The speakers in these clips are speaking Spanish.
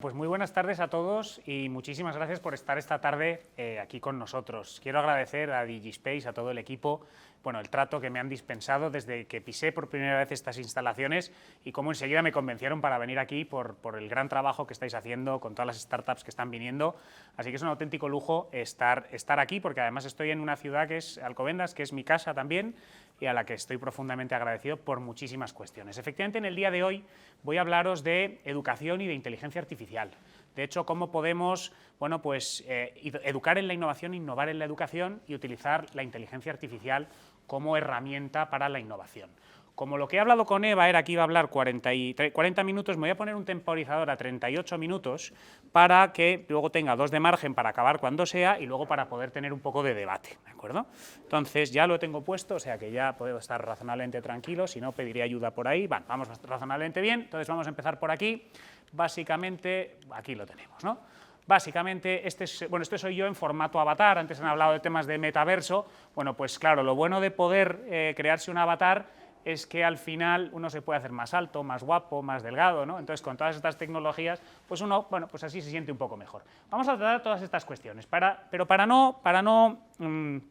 Pues muy buenas tardes a todos y muchísimas gracias por estar esta tarde aquí con nosotros. Quiero agradecer a DigiSpace, a todo el equipo, el trato que me han dispensado desde que pisé por primera vez estas instalaciones y cómo enseguida me convencieron para venir aquí por el gran trabajo que estáis haciendo con todas las startups que están viniendo. Así que es un auténtico lujo estar aquí, porque además estoy en una ciudad que es Alcobendas, que es mi casa también, y a la que estoy profundamente agradecido por muchísimas cuestiones. Efectivamente, en el día de hoy voy a hablaros de educación y de inteligencia artificial. De hecho, cómo podemos educar en la innovación, innovar en la educación y utilizar la inteligencia artificial como herramienta para la innovación. Como lo que he hablado con Eva era que iba a hablar 40 minutos, me voy a poner un temporizador a 38 minutos para que luego tenga 2 de margen para acabar cuando sea y luego para poder tener un poco de debate, ¿de acuerdo? Entonces ya lo tengo puesto, o sea que ya puedo estar razonablemente tranquilo, si no pediré ayuda por ahí. Vamos razonablemente bien, entonces vamos a empezar por aquí. Básicamente, aquí lo tenemos, ¿no? Básicamente, este soy yo en formato avatar. Antes han hablado de temas de metaverso. Bueno, pues claro, lo bueno de poder crearse un avatar es que al final uno se puede hacer más alto, más guapo, más delgado, ¿no? Entonces, con todas estas tecnologías, pues uno, pues así se siente un poco mejor. Vamos a tratar todas estas cuestiones, pero para no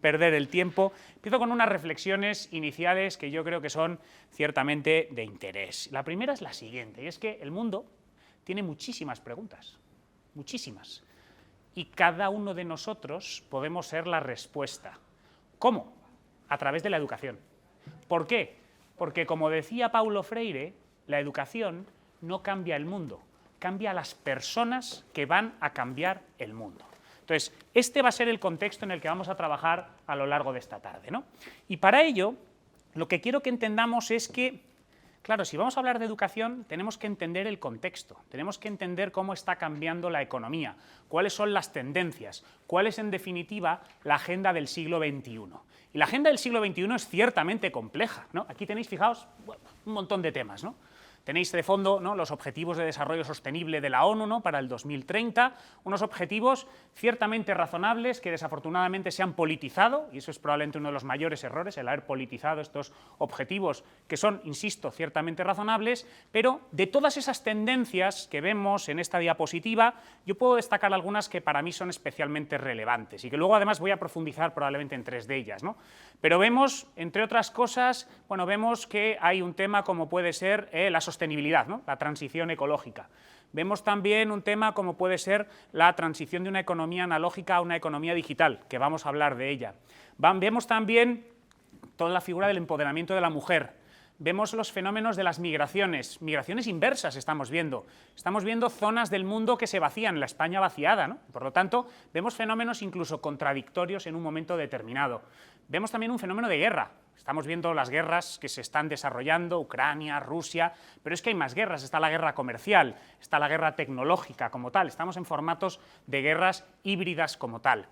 perder el tiempo, empiezo con unas reflexiones iniciales que yo creo que son ciertamente de interés. La primera es la siguiente, y es que el mundo tiene muchísimas preguntas, muchísimas, y cada uno de nosotros podemos ser la respuesta. ¿Cómo? A través de la educación. ¿Por qué? Porque, como decía Paulo Freire, la educación no cambia el mundo, cambia a las personas que van a cambiar el mundo. Entonces, este va a ser el contexto en el que vamos a trabajar a lo largo de esta tarde, ¿no? Y para ello, lo que quiero que entendamos es que, claro, si vamos a hablar de educación, tenemos que entender el contexto, tenemos que entender cómo está cambiando la economía, cuáles son las tendencias, cuál es, en definitiva, la agenda del siglo XXI. Y la agenda del siglo XXI es ciertamente compleja, ¿no? Aquí tenéis, fijaos, un montón de temas, ¿no? Tenéis de fondo, ¿no?, los Objetivos de Desarrollo Sostenible de la ONU, ¿no?, para el 2030, unos objetivos ciertamente razonables que desafortunadamente se han politizado, y eso es probablemente uno de los mayores errores, el haber politizado estos objetivos que son, insisto, ciertamente razonables, pero de todas esas tendencias que vemos en esta diapositiva, yo puedo destacar algunas que para mí son especialmente relevantes y que luego además voy a profundizar probablemente en 3 de ellas, ¿no? Pero vemos, entre otras cosas, vemos que hay un tema como puede ser la sostenibilidad, ¿no?, la transición ecológica. Vemos también un tema como puede ser la transición de una economía analógica a una economía digital, que vamos a hablar de ella. Vemos también toda la figura del empoderamiento de la mujer. Vemos los fenómenos de las migraciones inversas estamos viendo zonas del mundo que se vacían, la España vaciada, ¿no? Por lo tanto, vemos fenómenos incluso contradictorios en un momento determinado. Vemos también un fenómeno de guerra, estamos viendo las guerras que se están desarrollando, Ucrania, Rusia, pero es que hay más guerras, está la guerra comercial, está la guerra tecnológica como tal, estamos en formatos de guerras híbridas como tal.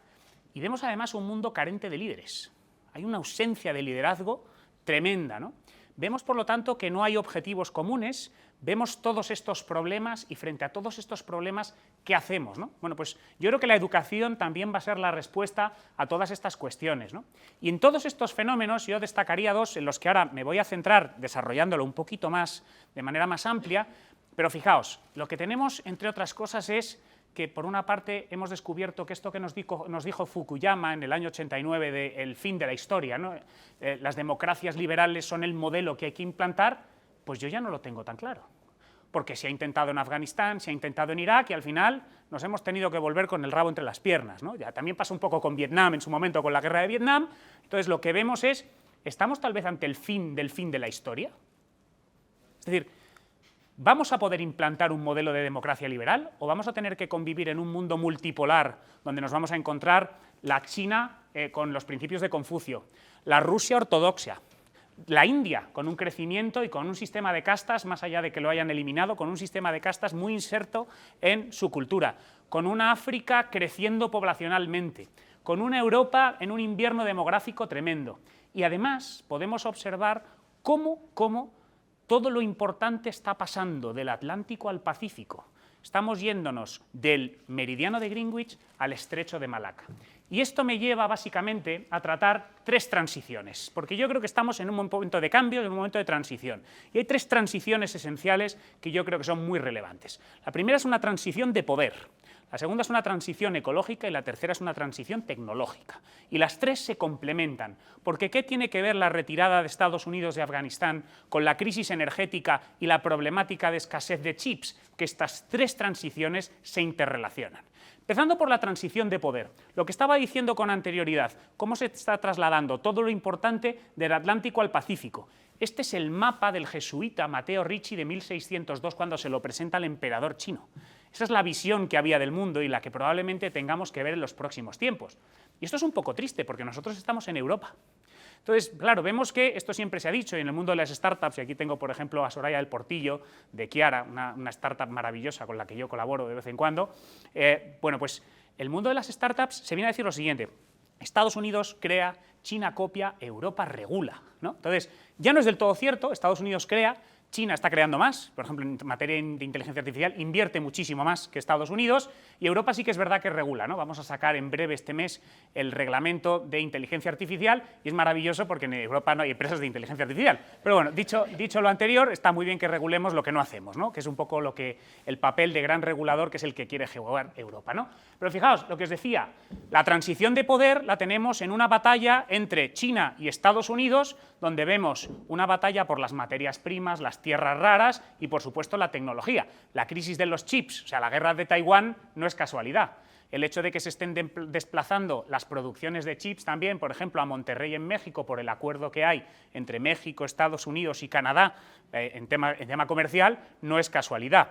Y vemos además un mundo carente de líderes, hay una ausencia de liderazgo tremenda, ¿no? Vemos, por lo tanto, que no hay objetivos comunes, vemos todos estos problemas y frente a todos estos problemas, ¿qué hacemos, no? Bueno, pues yo creo que la educación también va a ser la respuesta a todas estas cuestiones, ¿no? Y en todos estos fenómenos yo destacaría 2 en los que ahora me voy a centrar desarrollándolo un poquito más, de manera más amplia, pero fijaos, lo que tenemos, entre otras cosas, es que por una parte hemos descubierto que esto que nos dijo Fukuyama en el año 89 del fin de la historia, ¿no?, las democracias liberales son el modelo que hay que implantar, pues yo ya no lo tengo tan claro, porque se ha intentado en Afganistán, se ha intentado en Irak y al final nos hemos tenido que volver con el rabo entre las piernas, ¿no? Ya también pasó un poco con Vietnam en su momento, con la guerra de Vietnam. Entonces lo que vemos es, ¿estamos tal vez ante el fin de la historia? Es decir, ¿vamos a poder implantar un modelo de democracia liberal o vamos a tener que convivir en un mundo multipolar donde nos vamos a encontrar la China con los principios de Confucio, la Rusia ortodoxa, la India con un crecimiento y con un sistema de castas, más allá de que lo hayan eliminado, con un sistema de castas muy inserto en su cultura, con una África creciendo poblacionalmente, con una Europa en un invierno demográfico tremendo? Y además podemos observar cómo todo lo importante está pasando del Atlántico al Pacífico. estamos yéndonos del meridiano de Greenwich al estrecho de Malaca. Y esto me lleva básicamente a tratar tres transiciones, porque yo creo que estamos en un momento de cambio, en un momento de transición. Y hay tres transiciones esenciales que yo creo que son muy relevantes. La primera es una transición de poder, la segunda es una transición ecológica y la tercera es una transición tecnológica. Y las tres se complementan, porque ¿qué tiene que ver la retirada de Estados Unidos de Afganistán con la crisis energética y la problemática de escasez de chips? Que estas tres transiciones se interrelacionan. Empezando por la transición de poder, lo que estaba diciendo con anterioridad, cómo se está trasladando todo lo importante del Atlántico al Pacífico. Este es el mapa del jesuita Matteo Ricci de 1602 cuando se lo presenta al emperador chino. Esa es la visión que había del mundo y la que probablemente tengamos que ver en los próximos tiempos. Y esto es un poco triste porque nosotros estamos en Europa. Entonces, claro, vemos que esto siempre se ha dicho y en el mundo de las startups, y aquí tengo, por ejemplo, a Soraya del Portillo, de Chiara, una startup maravillosa con la que yo colaboro de vez en cuando. Bueno, pues el mundo de las startups se viene a decir lo siguiente: Estados Unidos crea, China copia, Europa regula, ¿no? Entonces, ya no es del todo cierto, Estados Unidos crea, China está creando más, por ejemplo, en materia de inteligencia artificial, invierte muchísimo más que Estados Unidos, y Europa sí que es verdad que regula, ¿no? Vamos a sacar en breve este mes el reglamento de inteligencia artificial, y es maravilloso porque en Europa no hay empresas de inteligencia artificial. Pero bueno, dicho lo anterior, está muy bien que regulemos lo que no hacemos, ¿no? Que es un poco el papel de gran regulador, que es el que quiere jugar Europa, ¿no? Pero fijaos, lo que os decía, la transición de poder la tenemos en una batalla entre China y Estados Unidos, donde vemos una batalla por las materias primas, las tierras raras y, por supuesto, la tecnología. La crisis de los chips, o sea, la guerra de Taiwán, no es casualidad. El hecho de que se estén desplazando las producciones de chips también, por ejemplo, a Monterrey en México, por el acuerdo que hay entre México, Estados Unidos y Canadá en tema comercial, no es casualidad.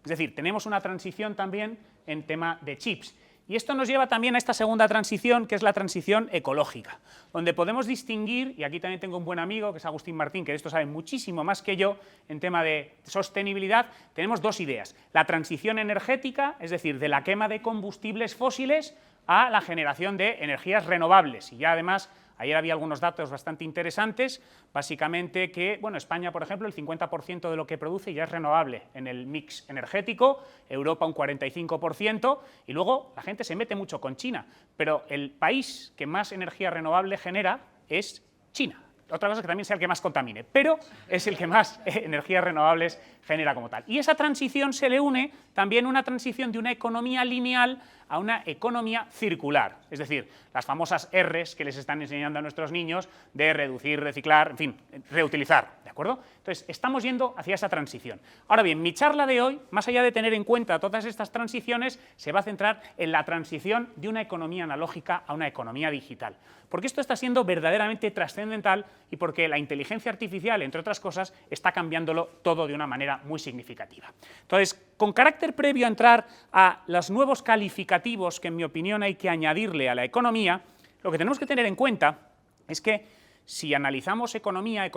Es decir, tenemos una transición también en tema de chips. Y esto nos lleva también a esta segunda transición, que es la transición ecológica, donde podemos distinguir, y aquí también tengo un buen amigo, que es Agustín Martín, que de esto sabe muchísimo más que yo en tema de sostenibilidad. Tenemos dos ideas: la transición energética, es decir, de la quema de combustibles fósiles a la generación de energías renovables. Y ya además, ayer había algunos datos bastante interesantes, básicamente que, bueno, España, por ejemplo, el 50% de lo que produce ya es renovable en el mix energético, Europa un 45%, y luego la gente se mete mucho con China, pero el país que más energía renovable genera es China. Otra cosa es que también sea el que más contamine, pero es el que más energías renovables genera como tal. Y esa transición se le une también una transición de una economía lineal a una economía circular, es decir, las famosas R's que les están enseñando a nuestros niños de reducir, reciclar, en fin, reutilizar, ¿de acuerdo? Entonces, estamos yendo hacia esa transición. Ahora bien, mi charla de hoy, más allá de tener en cuenta todas estas transiciones, se va a centrar en la transición de una economía analógica a una economía digital, porque esto está siendo verdaderamente trascendental y porque la inteligencia artificial, entre otras cosas, está cambiándolo todo de una manera muy significativa. Entonces, con carácter previo a entrar a los nuevos calificativos que, en mi opinión, hay que añadirle a la economía, lo que tenemos que tener en cuenta es que si analizamos economía,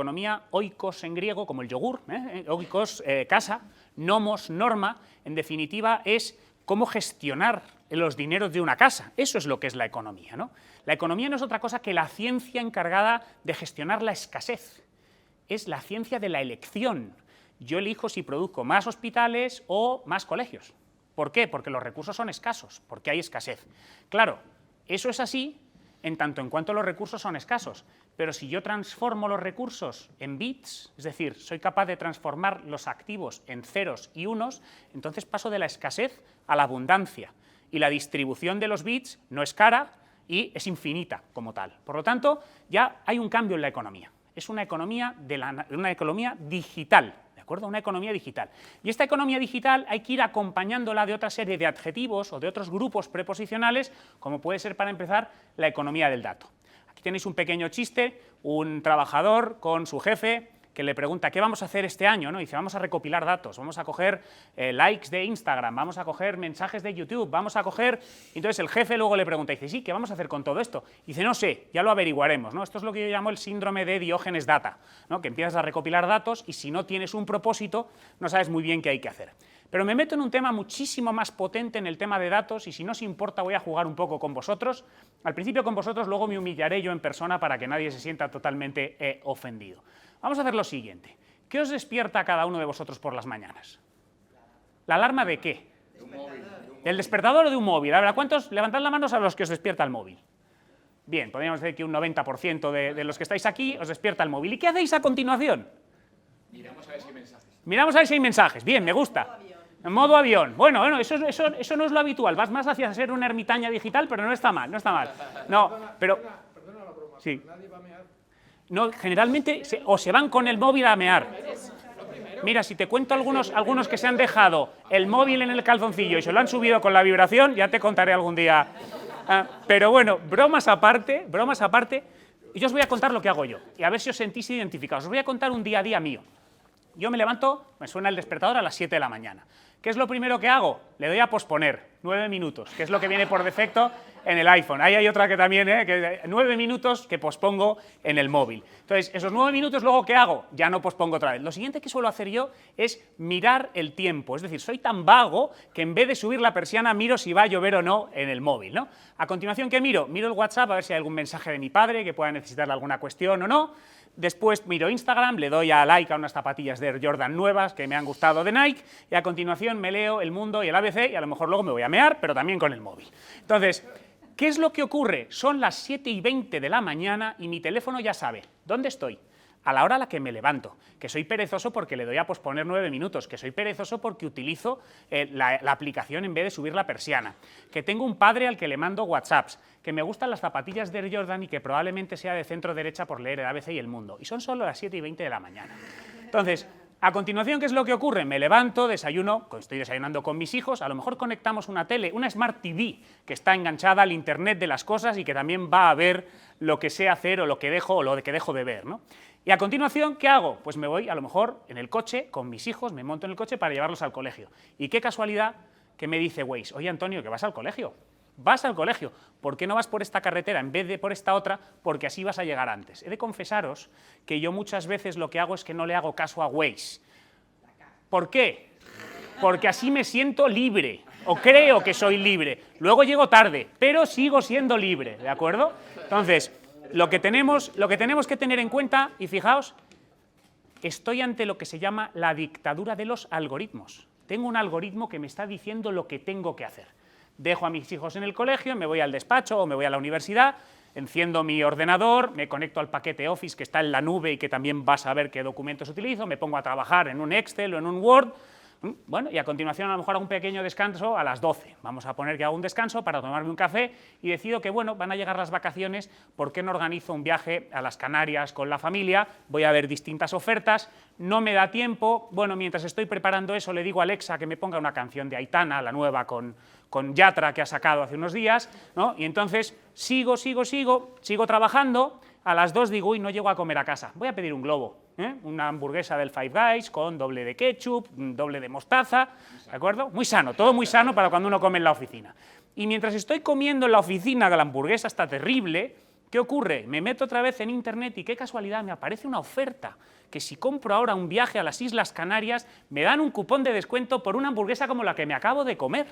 oikos en griego, como el yogur, oikos, casa, nomos, norma, en definitiva es cómo gestionar los dineros de una casa. Eso es lo que es la economía, ¿no? La economía no es otra cosa que la ciencia encargada de gestionar la escasez. Es la ciencia de la elección. Yo elijo si produzco más hospitales o más colegios. ¿Por qué? Porque los recursos son escasos, porque hay escasez. Claro, eso es así en tanto en cuanto los recursos son escasos, pero si yo transformo los recursos en bits, es decir, soy capaz de transformar los activos en ceros y unos, entonces paso de la escasez a la abundancia, y la distribución de los bits no es cara y es infinita como tal. Por lo tanto, ya hay un cambio en la economía. Es una economía digital. ¿De acuerdo? Una economía digital. Y esta economía digital hay que ir acompañándola de otra serie de adjetivos o de otros grupos preposicionales, como puede ser, para empezar, la economía del dato. Aquí tenéis un pequeño chiste: un trabajador con su jefe que le pregunta ¿qué vamos a hacer este año? ¿No? Y dice, vamos a recopilar datos, vamos a coger likes de Instagram, vamos a coger mensajes de YouTube, vamos a coger... Entonces el jefe luego le pregunta, dice, sí, ¿qué vamos a hacer con todo esto? Y dice, no sé, ya lo averiguaremos, ¿no? Esto es lo que yo llamo el síndrome de Diógenes Data, ¿no? Que empiezas a recopilar datos y si no tienes un propósito, no sabes muy bien qué hay que hacer. Pero me meto en un tema muchísimo más potente en el tema de datos y si no os importa voy a jugar un poco con vosotros. Al principio con vosotros, luego me humillaré yo en persona para que nadie se sienta totalmente ofendido. Vamos a hacer lo siguiente. ¿Qué os despierta a cada uno de vosotros por las mañanas? ¿La alarma de qué? ¿Del despertador o de un móvil? A ver, ¿a cuántos? Levantad las manos a los que os despierta el móvil. Bien, podríamos decir que un 90% de los que estáis aquí os despierta el móvil. ¿Y qué hacéis a continuación? Miramos a ver si hay mensajes. Miramos a ver si hay mensajes. Bien, me gusta. En modo avión. Bueno, eso no es lo habitual. Vas más hacia ser una ermitaña digital, pero no está mal, no está mal. No, pero... Perdona la broma, Sí. nadie va a mear. No, generalmente o se van con el móvil a mear. Mira, si te cuento algunos que se han dejado el móvil en el calzoncillo y se lo han subido con la vibración, ya te contaré algún día. Pero bueno, bromas aparte, yo os voy a contar lo que hago yo y a ver si os sentís identificados. Os voy a contar un día a día mío. Yo me levanto, me suena el despertador a las 7 de la mañana. ¿Qué es lo primero que hago? Le doy a posponer, 9 minutos, que es lo que viene por defecto en el iPhone. Ahí hay otra que también, que 9 minutos que pospongo en el móvil. Entonces, esos 9 minutos, ¿luego qué hago? Ya no pospongo otra vez. Lo siguiente que suelo hacer yo es mirar el tiempo. Es decir, soy tan vago que en vez de subir la persiana, miro si va a llover o no en el móvil, ¿no? A continuación, ¿qué miro? Miro el WhatsApp a ver si hay algún mensaje de mi padre que pueda necesitarle alguna cuestión o no. Después miro Instagram, le doy a like a unas zapatillas de Air Jordan nuevas que me han gustado de Nike y a continuación me leo El Mundo y el ABC y a lo mejor luego me voy a mear, pero también con el móvil. Entonces, ¿qué es lo que ocurre? Son las 7:20 de la mañana y mi teléfono ya sabe dónde estoy, a la hora a la que me levanto, que soy perezoso porque le doy a posponer 9 minutos, que soy perezoso porque utilizo la aplicación en vez de subir la persiana, que tengo un padre al que le mando WhatsApps, que me gustan las zapatillas de Air Jordan y que probablemente sea de centro derecha por leer el ABC y El Mundo. Y son solo las 7:20 de la mañana. Entonces, a continuación, ¿qué es lo que ocurre? Me levanto, desayuno, estoy desayunando con mis hijos, a lo mejor conectamos una tele, una Smart TV, que está enganchada al Internet de las cosas y que también va a ver lo que sé hacer o lo que dejo de ver, ¿no? Y a continuación, ¿qué hago? Pues me voy, a lo mejor, en el coche, con mis hijos, me monto en el coche para llevarlos al colegio. Y qué casualidad que me dice Waze, oye, Antonio, que vas al colegio. Vas al colegio, ¿por qué no vas por esta carretera en vez de por esta otra? Porque así vas a llegar antes. He de confesaros que yo muchas veces lo que hago es que no le hago caso a Waze. ¿Por qué? Porque así me siento libre, o creo que soy libre. Luego llego tarde, pero sigo siendo libre, ¿de acuerdo? Entonces, lo que tenemos que tener en cuenta, y fijaos, estoy ante lo que se llama la dictadura de los algoritmos. Tengo un algoritmo que me está diciendo lo que tengo que hacer. Dejo a mis hijos en el colegio, me voy al despacho o me voy a la universidad, enciendo mi ordenador, me conecto al paquete Office que está en la nube y que también va a saber qué documentos utilizo, me pongo a trabajar en un Excel o en un Word, bueno, y a continuación a lo mejor hago un pequeño descanso a las 12. Vamos a poner que hago un descanso para tomarme un café y decido que, bueno, van a llegar las vacaciones, ¿por qué no organizo un viaje a las Canarias con la familia? Voy a ver distintas ofertas, no me da tiempo, bueno, mientras estoy preparando eso le digo a Alexa que me ponga una canción de Aitana, la nueva con Yatra que ha sacado hace unos días, ¿no? Y entonces sigo trabajando, a las 2 digo, uy, no llego a comer a casa, voy a pedir un globo. Una hamburguesa del Five Guys con doble de ketchup, doble de mostaza, ¿de acuerdo? Muy sano, todo muy sano para cuando uno come en la oficina. Y mientras estoy comiendo en la oficina, que la hamburguesa está terrible, ¿qué ocurre? Me meto otra vez en internet y qué casualidad, me aparece una oferta, que si compro ahora un viaje a las Islas Canarias, me dan un cupón de descuento por una hamburguesa como la que me acabo de comer.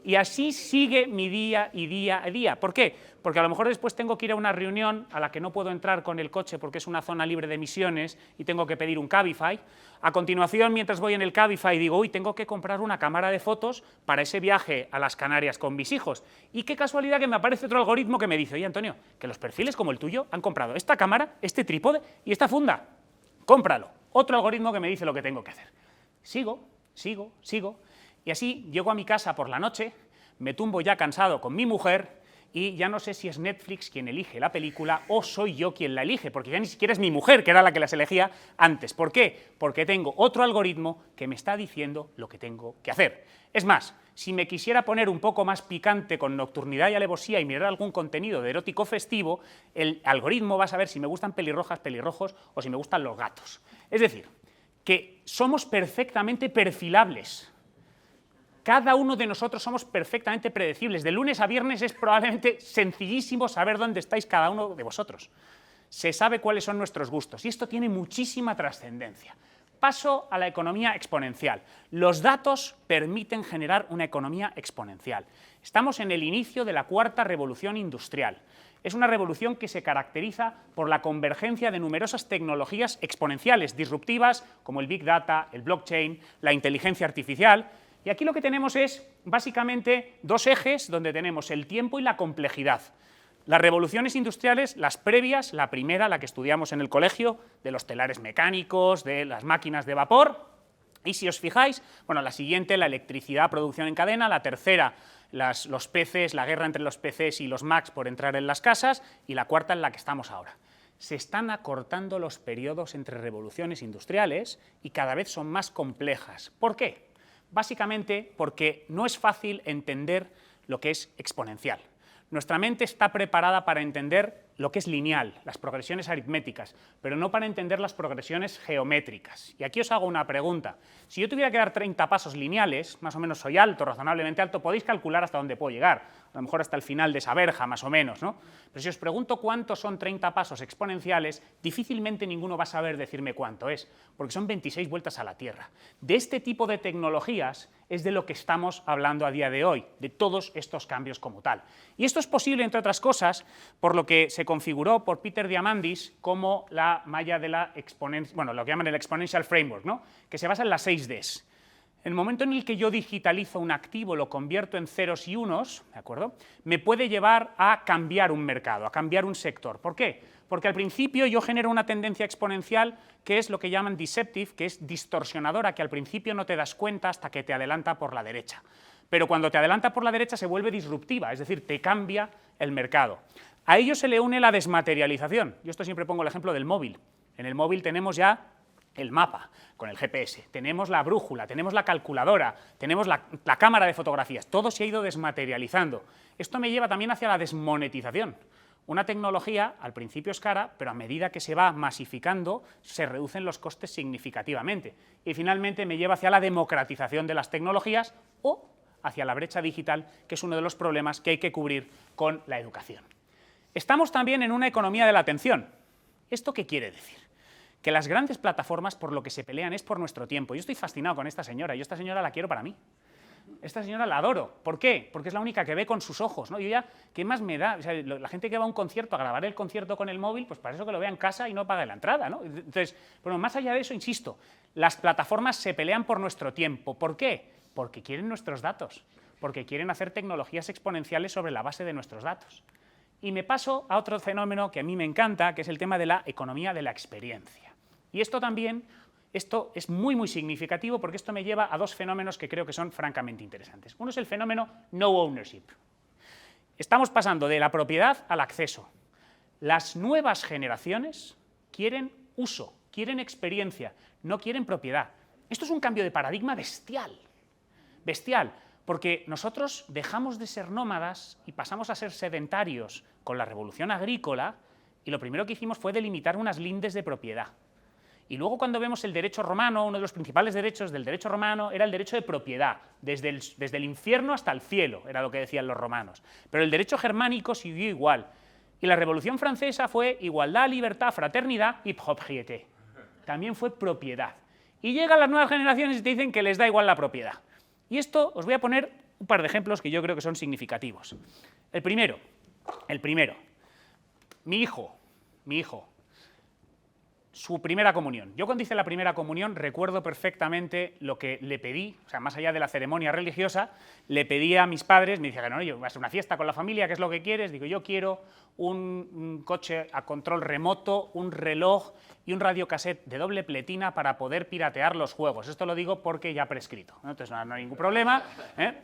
Y así sigue mi día y día a día. ¿Por qué? Porque a lo mejor después tengo que ir a una reunión a la que no puedo entrar con el coche porque es una zona libre de emisiones y tengo que pedir un Cabify. A continuación, mientras voy en el Cabify, digo, uy, tengo que comprar una cámara de fotos para ese viaje a las Canarias con mis hijos. Y qué casualidad que me aparece otro algoritmo que me dice, oye, Antonio, que los perfiles como el tuyo han comprado esta cámara, este trípode y esta funda. Cómpralo. Otro algoritmo que me dice lo que tengo que hacer. Sigo. Y así llego a mi casa por la noche, me tumbo ya cansado con mi mujer y ya no sé si es Netflix quien elige la película o soy yo quien la elige, porque ya ni siquiera es mi mujer, que era la que las elegía antes. ¿Por qué? Porque tengo otro algoritmo que me está diciendo lo que tengo que hacer. Es más, si me quisiera poner un poco más picante con nocturnidad y alevosía y mirar algún contenido de erótico festivo, el algoritmo va a saber si me gustan pelirrojas, pelirrojos o si me gustan los gatos. Es decir, que somos perfectamente perfilables. Cada uno de nosotros somos perfectamente predecibles. De lunes a viernes es probablemente sencillísimo saber dónde estáis cada uno de vosotros. Se sabe cuáles son nuestros gustos y esto tiene muchísima trascendencia. Paso a la economía exponencial. Los datos permiten generar una economía exponencial. Estamos en el inicio de la cuarta revolución industrial. Es una revolución que se caracteriza por la convergencia de numerosas tecnologías exponenciales, disruptivas, como el Big Data, el blockchain, la inteligencia artificial. Y aquí lo que tenemos es básicamente dos ejes donde tenemos el tiempo y la complejidad. Las revoluciones industriales, las previas, la primera, la que estudiamos en el colegio, de los telares mecánicos, de las máquinas de vapor, y si os fijáis, bueno, la siguiente, la electricidad, producción en cadena, la tercera, los PCs, la guerra entre los PCs y los Macs por entrar en las casas, y la cuarta en la que estamos ahora. Se están acortando los periodos entre revoluciones industriales y cada vez son más complejas. ¿Por qué? Básicamente porque no es fácil entender lo que es exponencial. Nuestra mente está preparada para entender lo que es lineal, las progresiones aritméticas, pero no para entender las progresiones geométricas. Y aquí os hago una pregunta. Si yo tuviera que dar 30 pasos lineales, más o menos soy alto, razonablemente alto, podéis calcular hasta dónde puedo llegar, a lo mejor hasta el final de esa verja, más o menos, ¿no? Pero si os pregunto cuántos son 30 pasos exponenciales, difícilmente ninguno va a saber decirme cuánto es, porque son 26 vueltas a la Tierra. De este tipo de tecnologías es de lo que estamos hablando a día de hoy, de todos estos cambios como tal. Y esto es posible, entre otras cosas, por lo que se configuró por Peter Diamandis como la malla de la exponencia, bueno, lo que llaman el Exponential Framework, ¿no? Que se basa en las 6Ds. En el momento en el que yo digitalizo un activo, lo convierto en ceros y unos, ¿de acuerdo?, me puede llevar a cambiar un mercado, a cambiar un sector. ¿Por qué? Porque al principio yo genero una tendencia exponencial que es lo que llaman deceptive, que es distorsionadora, que al principio no te das cuenta hasta que te adelanta por la derecha. Pero cuando te adelanta por la derecha se vuelve disruptiva, es decir, te cambia el mercado. A ello se le une la desmaterialización. Yo esto siempre pongo el ejemplo del móvil. En el móvil tenemos ya el mapa con el GPS, tenemos la brújula, tenemos la calculadora, tenemos la cámara de fotografías, todo se ha ido desmaterializando. Esto me lleva también hacia la desmonetización. Una tecnología al principio es cara, pero a medida que se va masificando se reducen los costes significativamente. Y finalmente me lleva hacia la democratización de las tecnologías o hacia la brecha digital, que es uno de los problemas que hay que cubrir con la educación. Estamos también en una economía de la atención. ¿Esto qué quiere decir? Que las grandes plataformas por lo que se pelean es por nuestro tiempo. Yo estoy fascinado con esta señora, yo esta señora la quiero para mí. Esta señora la adoro. ¿Por qué? Porque es la única que ve con sus ojos, ¿no? Yo ya, ¿qué más me da? O sea, la gente que va a un concierto a grabar el concierto con el móvil, pues para eso que lo vea en casa y no pague la entrada, ¿no? Entonces, bueno, más allá de eso, insisto, las plataformas se pelean por nuestro tiempo. ¿Por qué? Porque quieren nuestros datos, porque quieren hacer tecnologías exponenciales sobre la base de nuestros datos. Y me paso a otro fenómeno que a mí me encanta, que es el tema de la economía de la experiencia. Y esto también, esto es muy significativo porque esto me lleva a dos fenómenos que creo que son francamente interesantes. Uno es el fenómeno no ownership. Estamos pasando de la propiedad al acceso. Las nuevas generaciones quieren uso, quieren experiencia, no quieren propiedad. Esto es un cambio de paradigma bestial, bestial, porque nosotros dejamos de ser nómadas y pasamos a ser sedentarios con la revolución agrícola y lo primero que hicimos fue delimitar unas lindes de propiedad. Y luego cuando vemos el derecho romano, uno de los principales derechos del derecho romano era el derecho de propiedad, desde el infierno hasta el cielo, era lo que decían los romanos. Pero el derecho germánico siguió igual. Y la Revolución Francesa fue igualdad, libertad, fraternidad y propriété. También fue propiedad. Y llegan las nuevas generaciones y te dicen que les da igual la propiedad. Y esto os voy a poner un par de ejemplos que yo creo que son significativos. El primero, mi hijo, su primera comunión. Yo cuando hice la primera comunión recuerdo perfectamente lo que le pedí, o sea, más allá de la ceremonia religiosa, le pedí a mis padres, me dijeron, oye, vas a una fiesta con la familia, ¿qué es lo que quieres? Digo, yo quiero un coche a control remoto, un reloj y un radiocassette de doble pletina para poder piratear los juegos. Esto lo digo porque ya prescrito, ¿no? Entonces no hay ningún problema,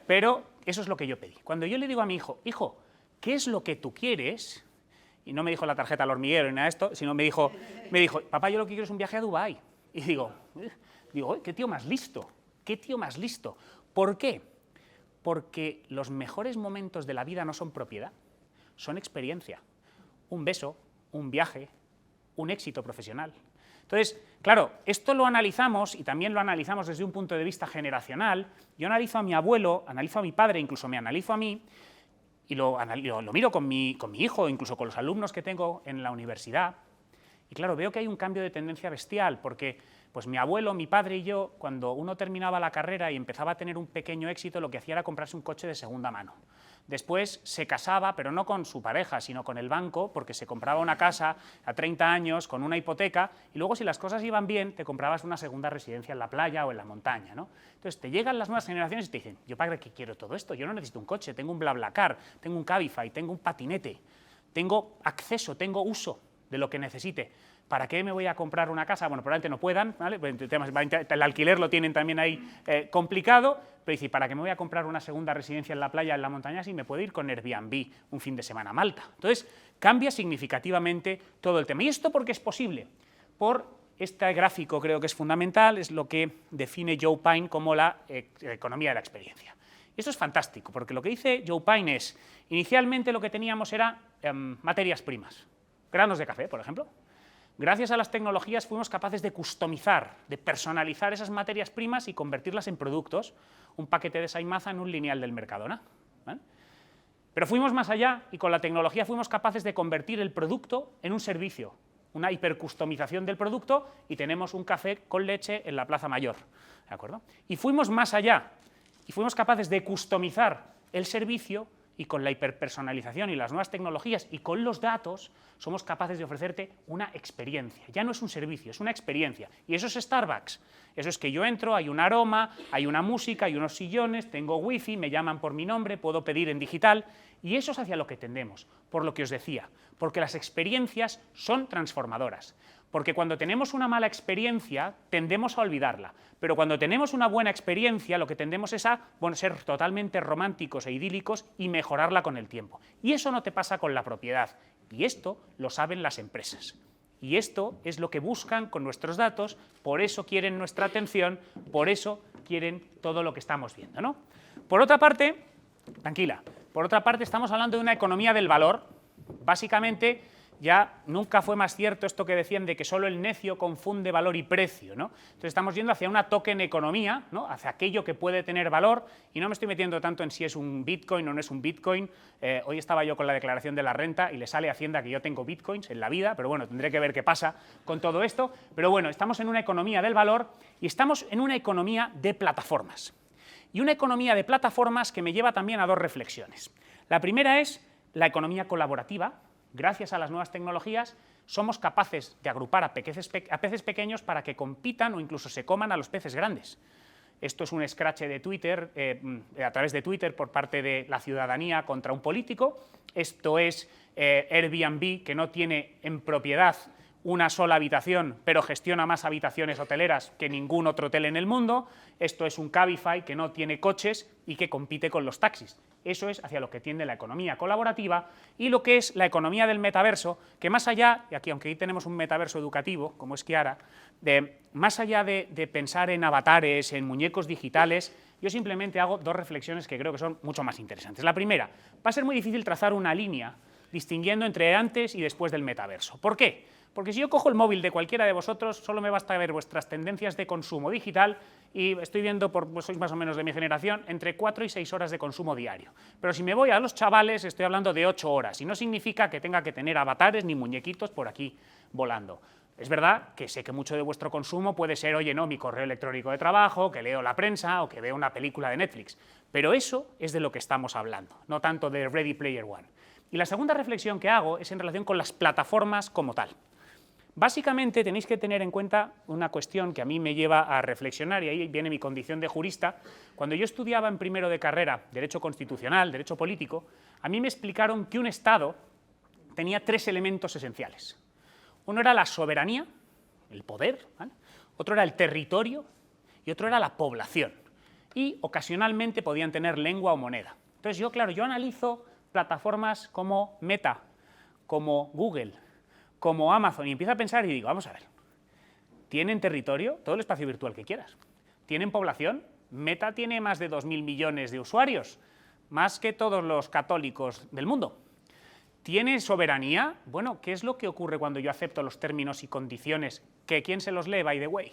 pero eso es lo que yo pedí. Cuando yo le digo a mi hijo, hijo, ¿qué es lo que tú quieres? Y no me dijo la tarjeta al hormiguero ni nada de esto, sino me dijo, papá, yo lo que quiero es un viaje a Dubái. Y digo, qué tío más listo, qué tío más listo. ¿Por qué? Porque los mejores momentos de la vida no son propiedad, son experiencia. Un beso, un viaje, un éxito profesional. Entonces, claro, esto lo analizamos y también lo analizamos desde un punto de vista generacional. Yo analizo a mi abuelo, analizo a mi padre, incluso me analizo a mí, y lo miro con mi hijo, incluso con los alumnos que tengo en la universidad, y claro, veo que hay un cambio de tendencia bestial, porque Pues mi abuelo, mi padre y yo, cuando uno terminaba la carrera y empezaba a tener un pequeño éxito, lo que hacía era comprarse un coche de segunda mano. Después se casaba, pero no con su pareja, sino con el banco, porque se compraba una casa a 30 años con una hipoteca, y luego si las cosas iban bien, te comprabas una segunda residencia en la playa o en la montaña, ¿no? Entonces te llegan las nuevas generaciones y te dicen, ¿yo para qué quiero todo esto? Yo no necesito un coche, tengo un BlaBlaCar, tengo un Cabify, tengo un patinete, tengo acceso, tengo uso de lo que necesite. ¿Para qué me voy a comprar una casa? Bueno, probablemente no puedan, ¿vale? El alquiler lo tienen también ahí complicado, pero dice, ¿para qué me voy a comprar una segunda residencia en la playa, en la montaña, si me puedo ir con Airbnb un fin de semana a Malta? Entonces, cambia significativamente todo el tema. ¿Y esto por qué es posible? Por este gráfico creo que es fundamental, es lo que define Joe Pine como la economía de la experiencia. Y esto es fantástico, porque lo que dice Joe Pine es, inicialmente lo que teníamos era materias primas, granos de café, por ejemplo. Gracias a las tecnologías fuimos capaces de customizar, de personalizar esas materias primas y convertirlas en productos, un paquete de Saimaza en un lineal del Mercadona, ¿vale? Pero fuimos más allá y con la tecnología fuimos capaces de convertir el producto en un servicio, una hipercustomización del producto, y tenemos un café con leche en la Plaza Mayor, ¿de acuerdo? Y fuimos más allá y fuimos capaces de customizar el servicio, y con la hiperpersonalización y las nuevas tecnologías y con los datos somos capaces de ofrecerte una experiencia. Ya no es un servicio, es una experiencia. Y eso es Starbucks. Eso es que yo entro, hay un aroma, hay una música, hay unos sillones, tengo wifi, me llaman por mi nombre, puedo pedir en digital, y eso es hacia lo que tendemos, por lo que os decía, porque las experiencias son transformadoras. Porque cuando tenemos una mala experiencia tendemos a olvidarla, pero cuando tenemos una buena experiencia lo que tendemos es a ser totalmente románticos e idílicos y mejorarla con el tiempo. Y eso no te pasa con la propiedad, y esto lo saben las empresas. Y esto es lo que buscan con nuestros datos, por eso quieren nuestra atención, por eso quieren todo lo que estamos viendo, ¿no? Por otra parte, tranquila, por otra parte estamos hablando de una economía del valor, básicamente. Ya nunca fue más cierto esto que decían de que solo el necio confunde valor y precio, ¿no? Entonces estamos yendo hacia una token economía, ¿no? Hacia aquello que puede tener valor, y no me estoy metiendo tanto en si es un Bitcoin o no es un Bitcoin. Hoy estaba yo con la declaración de la renta y le sale a Hacienda que yo tengo Bitcoins en la vida, pero bueno, tendré que ver qué pasa con todo esto. Pero bueno, estamos en una economía del valor y estamos en una economía de plataformas. Y una economía de plataformas que me lleva también a dos reflexiones. La primera es la economía colaborativa. Gracias a las nuevas tecnologías somos capaces de agrupar a peces pequeños para que compitan o incluso se coman a los peces grandes. Esto es un escrache de Twitter, a través de Twitter por parte de la ciudadanía contra un político. Esto es Airbnb, que no tiene en propiedad una sola habitación, pero gestiona más habitaciones hoteleras que ningún otro hotel en el mundo. Esto es un Cabify, que no tiene coches y que compite con los taxis. Eso es hacia lo que tiende la economía colaborativa y lo que es la economía del metaverso, que más allá, y aquí aunque hoy tenemos un metaverso educativo, como es Kiara, más allá de pensar en avatares, en muñecos digitales, yo simplemente hago dos reflexiones que creo que son mucho más interesantes. La primera, va a ser muy difícil trazar una línea distinguiendo entre antes y después del metaverso. ¿Por qué? Porque si yo cojo el móvil de cualquiera de vosotros, solo me basta ver vuestras tendencias de consumo digital y estoy viendo, pues sois más o menos de mi generación, entre 4 y 6 horas de consumo diario. Pero si me voy a los chavales, estoy hablando de 8 horas, y no significa que tenga que tener avatares ni muñequitos por aquí volando. Es verdad que sé que mucho de vuestro consumo puede ser, oye, no, mi correo electrónico de trabajo, que leo la prensa o que veo una película de Netflix, pero eso es de lo que estamos hablando, no tanto de Ready Player One. Y la segunda reflexión que hago es en relación con las plataformas como tal. Básicamente tenéis que tener en cuenta una cuestión que a mí me lleva a reflexionar, y ahí viene mi condición de jurista. Cuando yo estudiaba en primero de carrera Derecho Constitucional, Derecho Político, a mí me explicaron que un Estado tenía 3 elementos esenciales. Uno era la soberanía, el poder, ¿vale? Otro era el territorio y otro era la población. Y ocasionalmente podían tener lengua o moneda. Entonces yo analizo plataformas como Meta, como Google, como Amazon, y empiezo a pensar y digo, vamos a ver, ¿tienen territorio? Todo el espacio virtual que quieras. ¿Tienen población? Meta tiene más de 2.000 millones de usuarios, más que todos los católicos del mundo. ¿Tiene soberanía? Bueno, ¿qué es lo que ocurre cuando yo acepto los términos y condiciones? ¿Que quién se los lee, by the way?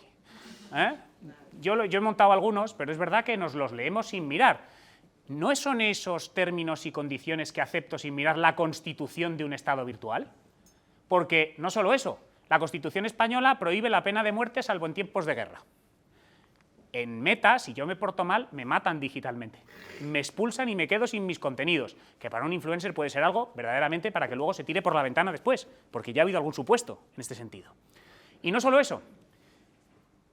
Yo he montado algunos, pero es verdad que nos los leemos sin mirar. ¿No son esos términos y condiciones que acepto sin mirar la constitución de un Estado virtual? Porque no solo eso, la Constitución española prohíbe la pena de muerte salvo en tiempos de guerra. En Meta, si yo me porto mal, me matan digitalmente. Me expulsan y me quedo sin mis contenidos, que para un influencer puede ser algo verdaderamente para que luego se tire por la ventana después, porque ya ha habido algún supuesto en este sentido. Y no solo eso.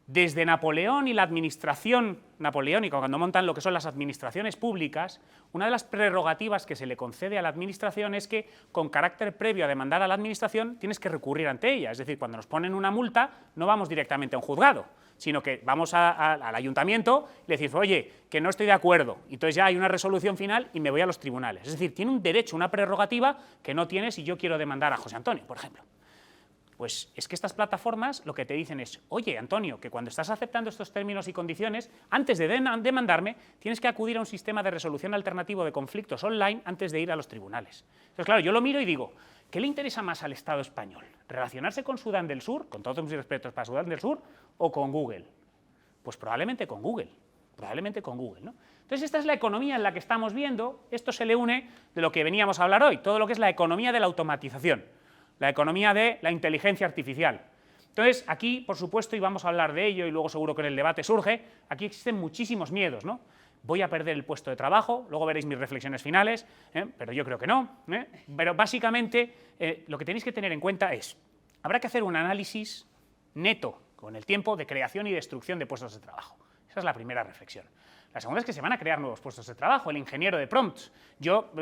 Desde Napoleón y la administración napoleónica, cuando montan lo que son las administraciones públicas, una de las prerrogativas que se le concede a la administración es que, con carácter previo a demandar a la administración, tienes que recurrir ante ella. Es decir, cuando nos ponen una multa, no vamos directamente a un juzgado, sino que vamos al ayuntamiento y le decimos, oye, que no estoy de acuerdo, y entonces ya hay una resolución final y me voy a los tribunales. Es decir, tiene un derecho, una prerrogativa que no tiene si yo quiero demandar a José Antonio, por ejemplo. Pues es que estas plataformas lo que te dicen es, oye, Antonio, que cuando estás aceptando estos términos y condiciones, antes de demandarme, tienes que acudir a un sistema de resolución alternativo de conflictos online antes de ir a los tribunales. Entonces, claro, yo lo miro y digo, ¿qué le interesa más al Estado español? ¿Relacionarse con Sudán del Sur, con todos mis respetos para Sudán del Sur, o con Google? Pues probablemente con Google, ¿no? Entonces, esta es la economía en la que estamos viendo. Esto se le une de lo que veníamos a hablar hoy, todo lo que es la economía de la automatización, la economía de la inteligencia artificial. Entonces, aquí, por supuesto, y vamos a hablar de ello, y luego seguro que en el debate surge, aquí existen muchísimos miedos, ¿no? Voy a perder el puesto de trabajo, luego veréis mis reflexiones finales, pero yo creo que no. Pero básicamente, lo que tenéis que tener en cuenta es, habrá que hacer un análisis neto, con el tiempo, de creación y destrucción de puestos de trabajo. Esa es la primera reflexión. La segunda es que se van a crear nuevos puestos de trabajo, el ingeniero de prompts. Yo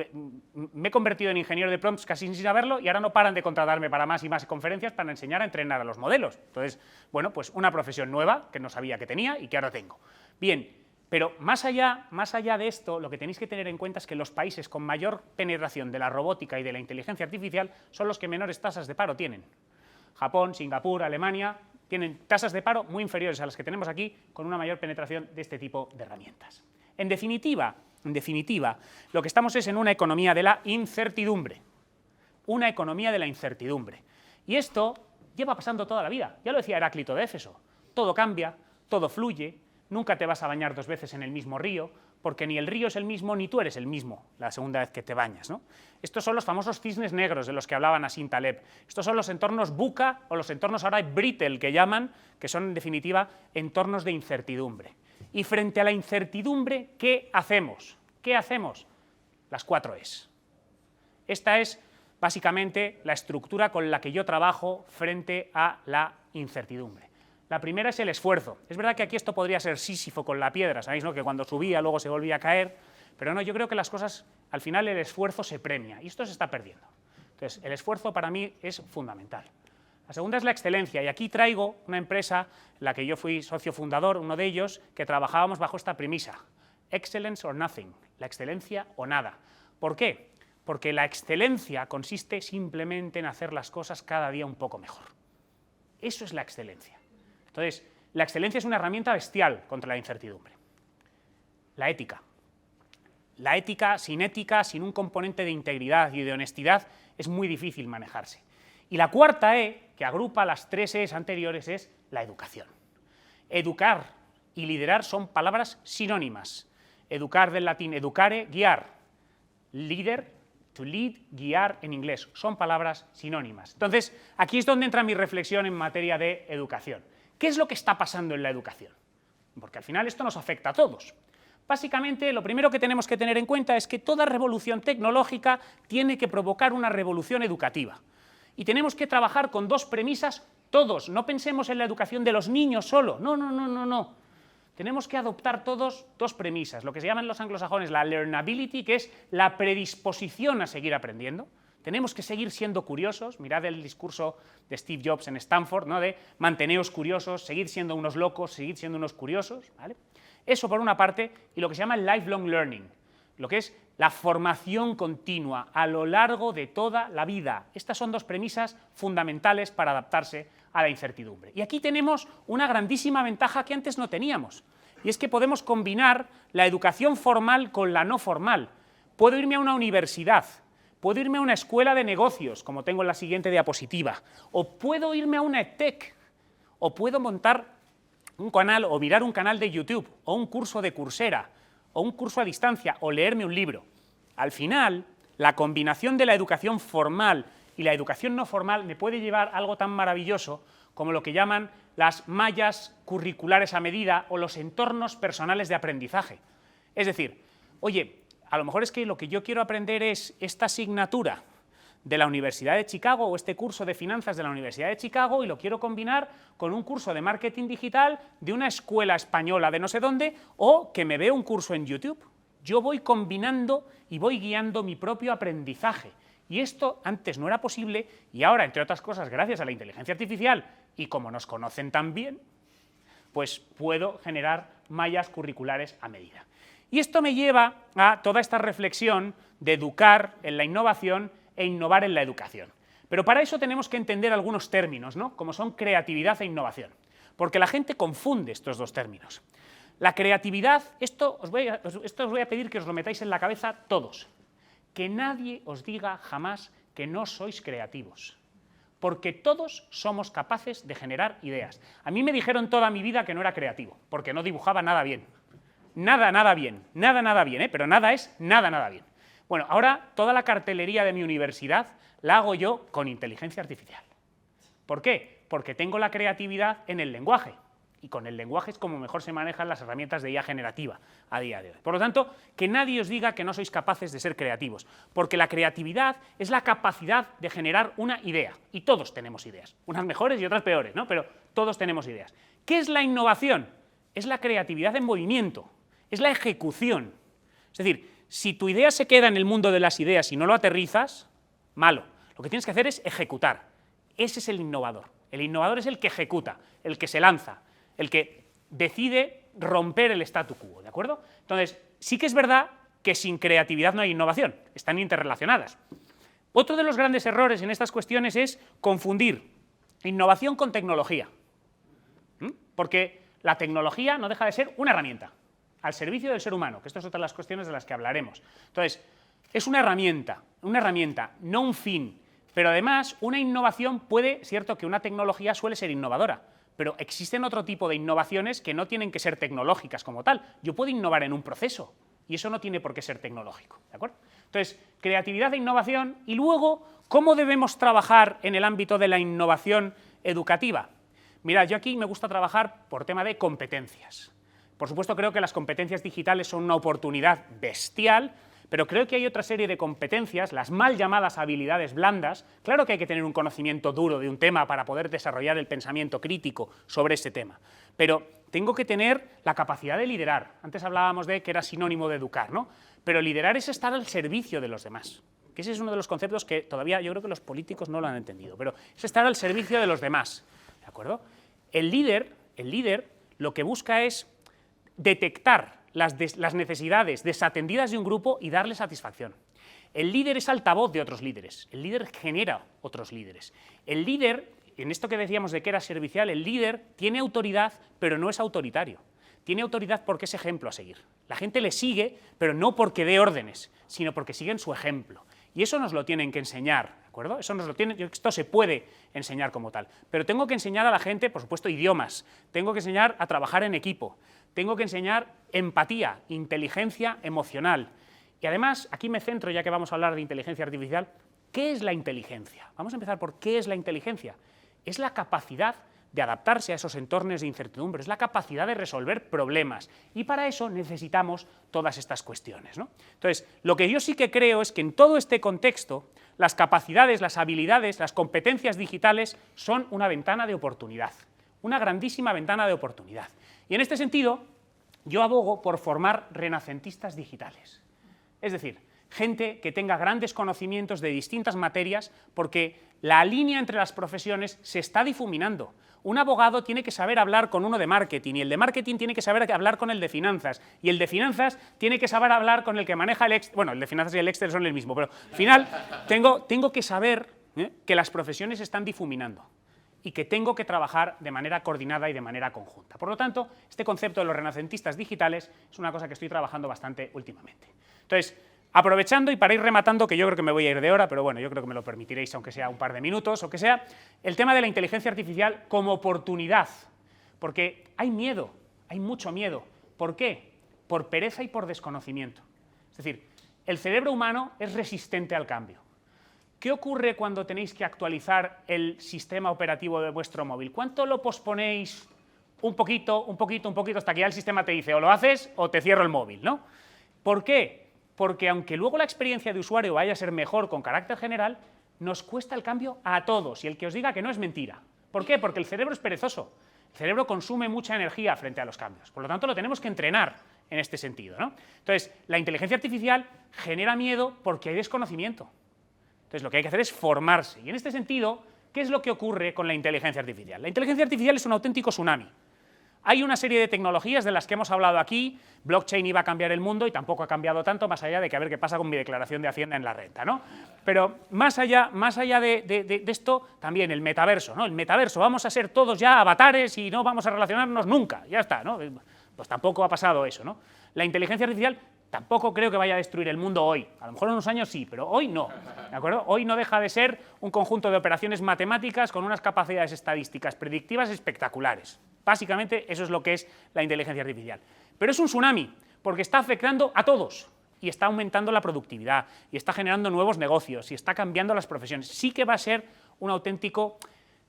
me he convertido en ingeniero de prompts casi sin saberlo y ahora no paran de contratarme para más y más conferencias para enseñar a entrenar a los modelos. Entonces, bueno, pues una profesión nueva que no sabía que tenía y que ahora tengo. Bien, pero más allá de esto, lo que tenéis que tener en cuenta es que los países con mayor penetración de la robótica y de la inteligencia artificial son los que menores tasas de paro tienen. Japón, Singapur, Alemania tienen tasas de paro muy inferiores a las que tenemos aquí, con una mayor penetración de este tipo de herramientas. En definitiva, lo que estamos es en una economía de la incertidumbre. Una economía de la incertidumbre. Y esto lleva pasando toda la vida. Ya lo decía Heráclito de Éfeso. Todo cambia, todo fluye, nunca te vas a bañar dos veces en el mismo río, porque ni el río es el mismo ni tú eres el mismo la segunda vez que te bañas, ¿no? Estos son los famosos cisnes negros de los que hablaba Nassim Taleb. Estos son los entornos VUCA o los entornos ahora brittle que llaman, que son en definitiva entornos de incertidumbre. Y frente a la incertidumbre, ¿qué hacemos? ¿Qué hacemos? Las 4 Es. Esta es básicamente la estructura con la que yo trabajo frente a la incertidumbre. La primera es el esfuerzo. Es verdad que aquí esto podría ser Sísifo con la piedra, sabéis, ¿no? Que cuando subía luego se volvía a caer, pero no, yo creo que las cosas, al final el esfuerzo se premia y esto se está perdiendo. Entonces, el esfuerzo para mí es fundamental. La segunda es la excelencia y aquí traigo una empresa en la que yo fui socio fundador, uno de ellos, que trabajábamos bajo esta premisa, excellence or nothing, la excelencia o nada. ¿Por qué? Porque la excelencia consiste simplemente en hacer las cosas cada día un poco mejor. Eso es la excelencia. Entonces, la excelencia es una herramienta bestial contra la incertidumbre. La ética. La ética, sin un componente de integridad y de honestidad, es muy difícil manejarse. Y la cuarta E, que agrupa las 3 Es anteriores, es la educación. Educar y liderar son palabras sinónimas. Educar del latín educare, guiar. Líder, to lead, guiar en inglés, son palabras sinónimas. Entonces, aquí es donde entra mi reflexión en materia de educación. ¿Qué es lo que está pasando en la educación? Porque al final esto nos afecta a todos. Básicamente, lo primero que tenemos que tener en cuenta es que toda revolución tecnológica tiene que provocar una revolución educativa. Y tenemos que trabajar con 2 premisas todos. No pensemos en la educación de los niños solo. No. Tenemos que adoptar todos 2 premisas, lo que se llaman los anglosajones la learnability, que es la predisposición a seguir aprendiendo. Tenemos que seguir siendo curiosos, mirad el discurso de Steve Jobs en Stanford, ¿no? De manteneos curiosos, seguid siendo unos locos, seguid siendo unos curiosos, ¿vale? Eso por una parte, y lo que se llama el lifelong learning, lo que es la formación continua a lo largo de toda la vida. Estas son 2 premisas fundamentales para adaptarse a la incertidumbre. Y aquí tenemos una grandísima ventaja que antes no teníamos, y es que podemos combinar la educación formal con la no formal. Puedo irme a una universidad, puedo irme a una escuela de negocios, como tengo en la siguiente diapositiva, o puedo irme a una EdTech, o puedo montar un canal o mirar un canal de YouTube, o un curso de Coursera, o un curso a distancia, o leerme un libro. Al final, la combinación de la educación formal y la educación no formal me puede llevar a algo tan maravilloso como lo que llaman las mallas curriculares a medida o los entornos personales de aprendizaje. Es decir, oye, a lo mejor es que lo que yo quiero aprender es esta asignatura de la Universidad de Chicago o este curso de finanzas de la Universidad de Chicago y lo quiero combinar con un curso de marketing digital de una escuela española de no sé dónde o que me veo un curso en YouTube. Yo voy combinando y voy guiando mi propio aprendizaje. Y esto antes no era posible y ahora, entre otras cosas, gracias a la inteligencia artificial y como nos conocen tan bien, pues puedo generar mallas curriculares a medida. Y esto me lleva a toda esta reflexión de educar en la innovación e innovar en la educación. Pero para eso tenemos que entender algunos términos, ¿no? Como son creatividad e innovación, porque la gente confunde estos dos términos. La creatividad, esto os voy a pedir que os lo metáis en la cabeza todos. Que nadie os diga jamás que no sois creativos, porque todos somos capaces de generar ideas. A mí me dijeron toda mi vida que no era creativo, porque no dibujaba nada bien. Nada bien, pero nada es nada bien. Bueno, ahora toda la cartelería de mi universidad la hago yo con inteligencia artificial. ¿Por qué? Porque tengo la creatividad en el lenguaje. Y con el lenguaje es como mejor se manejan las herramientas de IA generativa a día de hoy. Por lo tanto, que nadie os diga que no sois capaces de ser creativos, porque la creatividad es la capacidad de generar una idea, y todos tenemos ideas, unas mejores y otras peores, ¿no? Pero todos tenemos ideas. ¿Qué es la innovación? Es la creatividad en movimiento, es la ejecución. Es decir, si tu idea se queda en el mundo de las ideas y no lo aterrizas, malo. Lo que tienes que hacer es ejecutar. Ese es el innovador. El innovador es el que ejecuta, el que se lanza, el que decide romper el statu quo, ¿de acuerdo? Entonces, sí que es verdad que sin creatividad no hay innovación, están interrelacionadas. Otro de los grandes errores en estas cuestiones es confundir innovación con tecnología, porque la tecnología no deja de ser una herramienta al servicio del ser humano, que esto es otra de las cuestiones de las que hablaremos. Entonces, es una herramienta, no un fin, pero además una innovación puede, cierto que una tecnología suele ser innovadora, pero existen otro tipo de innovaciones que no tienen que ser tecnológicas como tal. Yo puedo innovar en un proceso y eso no tiene por qué ser tecnológico, ¿de acuerdo? Entonces, creatividad e innovación y luego, ¿cómo debemos trabajar en el ámbito de la innovación educativa? Mirad, yo aquí me gusta trabajar por tema de competencias. Por supuesto, creo que las competencias digitales son una oportunidad bestial, pero creo que hay otra serie de competencias, las mal llamadas habilidades blandas. Claro que hay que tener un conocimiento duro de un tema para poder desarrollar el pensamiento crítico sobre ese tema, pero tengo que tener la capacidad de liderar. Antes hablábamos de que era sinónimo de educar, ¿no? Pero liderar es estar al servicio de los demás, que ese es uno de los conceptos que todavía yo creo que los políticos no lo han entendido, pero es estar al servicio de los demás, ¿de acuerdo? El líder lo que busca es detectar las necesidades desatendidas de un grupo y darle satisfacción. El líder es altavoz de otros líderes, el líder genera otros líderes. El líder, en esto que decíamos de que era servicial, el líder tiene autoridad, pero no es autoritario. Tiene autoridad porque es ejemplo a seguir. La gente le sigue, pero no porque dé órdenes, sino porque siguen su ejemplo. Y eso nos lo tienen que enseñar, ¿de acuerdo? Esto se puede enseñar como tal. Pero tengo que enseñar a la gente, por supuesto, idiomas. Tengo que enseñar a trabajar en equipo. Tengo que enseñar empatía, inteligencia emocional. Y además, aquí me centro, ya que vamos a hablar de inteligencia artificial, ¿qué es la inteligencia? Vamos a empezar por ¿qué es la inteligencia? Es la capacidad de adaptarse a esos entornos de incertidumbre, es la capacidad de resolver problemas. Y para eso necesitamos todas estas cuestiones, ¿no? Entonces, lo que yo sí que creo es que en todo este contexto, las capacidades, las habilidades, las competencias digitales son una ventana de oportunidad, una grandísima ventana de oportunidad. Y en este sentido, yo abogo por formar renacentistas digitales. Es decir, gente que tenga grandes conocimientos de distintas materias, porque la línea entre las profesiones se está difuminando. Un abogado tiene que saber hablar con uno de marketing, y el de marketing tiene que saber hablar con el de finanzas, y el de finanzas tiene que saber hablar con el que maneja el Excel. Bueno, el de finanzas y el Excel son el mismo, pero al final tengo que saber que las profesiones se están difuminando y que tengo que trabajar de manera coordinada y de manera conjunta. Por lo tanto, este concepto de los renacentistas digitales es una cosa que estoy trabajando bastante últimamente. Entonces, aprovechando y para ir rematando, que yo creo que me voy a ir de hora, pero bueno, yo creo que me lo permitiréis, aunque sea un par de minutos o que sea, el tema de la inteligencia artificial como oportunidad, porque hay miedo, hay mucho miedo. ¿Por qué? Por pereza y por desconocimiento. Es decir, el cerebro humano es resistente al cambio. ¿qué ocurre cuando tenéis que actualizar el sistema operativo de vuestro móvil? ¿Cuánto lo posponéis un poquito, hasta que ya el sistema te dice o lo haces o te cierro el móvil, ¿no? ¿Por qué? Porque aunque luego la experiencia de usuario vaya a ser mejor con carácter general, nos cuesta el cambio a todos, y el que os diga que no es mentira. ¿Por qué? Porque el cerebro es perezoso, el cerebro consume mucha energía frente a los cambios, por lo tanto lo tenemos que entrenar en este sentido, ¿no? Entonces, la inteligencia artificial genera miedo porque hay desconocimiento. Entonces, lo que hay que hacer es formarse, y en este sentido, ¿qué es lo que ocurre con la inteligencia artificial? La inteligencia artificial es un auténtico tsunami. Hay una serie de tecnologías de las que hemos hablado aquí. Blockchain iba a cambiar el mundo y tampoco ha cambiado tanto, más allá de que a ver qué pasa con mi declaración de Hacienda en la renta, ¿no? Pero más allá de esto, también el metaverso, ¿no? El metaverso, vamos a ser todos ya avatares y no vamos a relacionarnos nunca, ya está, ¿no? Pues tampoco ha pasado eso, ¿no? La inteligencia artificial tampoco creo que vaya a destruir el mundo hoy. A lo mejor en unos años sí, pero hoy no, ¿de acuerdo? Hoy no deja de ser un conjunto de operaciones matemáticas con unas capacidades estadísticas predictivas espectaculares. Básicamente eso es lo que es la inteligencia artificial. Pero es un tsunami, porque está afectando a todos y está aumentando la productividad y está generando nuevos negocios y está cambiando las profesiones. Sí que va a ser un auténtico...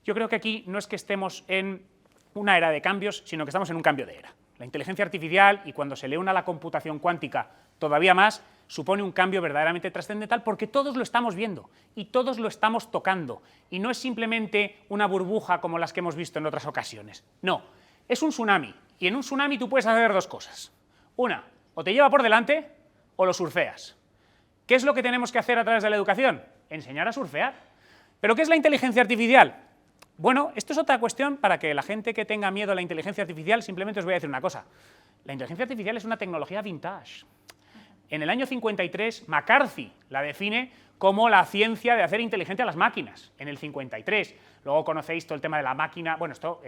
Yo creo que aquí no es que estemos en una era de cambios, sino que estamos en un cambio de era. La inteligencia artificial, y cuando se le une a la computación cuántica todavía más, supone un cambio verdaderamente trascendental porque todos lo estamos viendo y todos lo estamos tocando. Y no es simplemente una burbuja como las que hemos visto en otras ocasiones. No, es un tsunami. Y en un tsunami tú puedes hacer dos cosas. Una, o te lleva por delante o lo surfeas. ¿Qué es lo que tenemos que hacer a través de la educación? Enseñar a surfear. ¿Pero qué es la inteligencia artificial? Bueno, esto es otra cuestión para que la gente que tenga miedo a la inteligencia artificial, simplemente os voy a decir una cosa. La inteligencia artificial es una tecnología vintage. En el año 53, McCarthy la define como la ciencia de hacer inteligente a las máquinas, en el 53. Luego conocéis todo el tema de la máquina, bueno, esto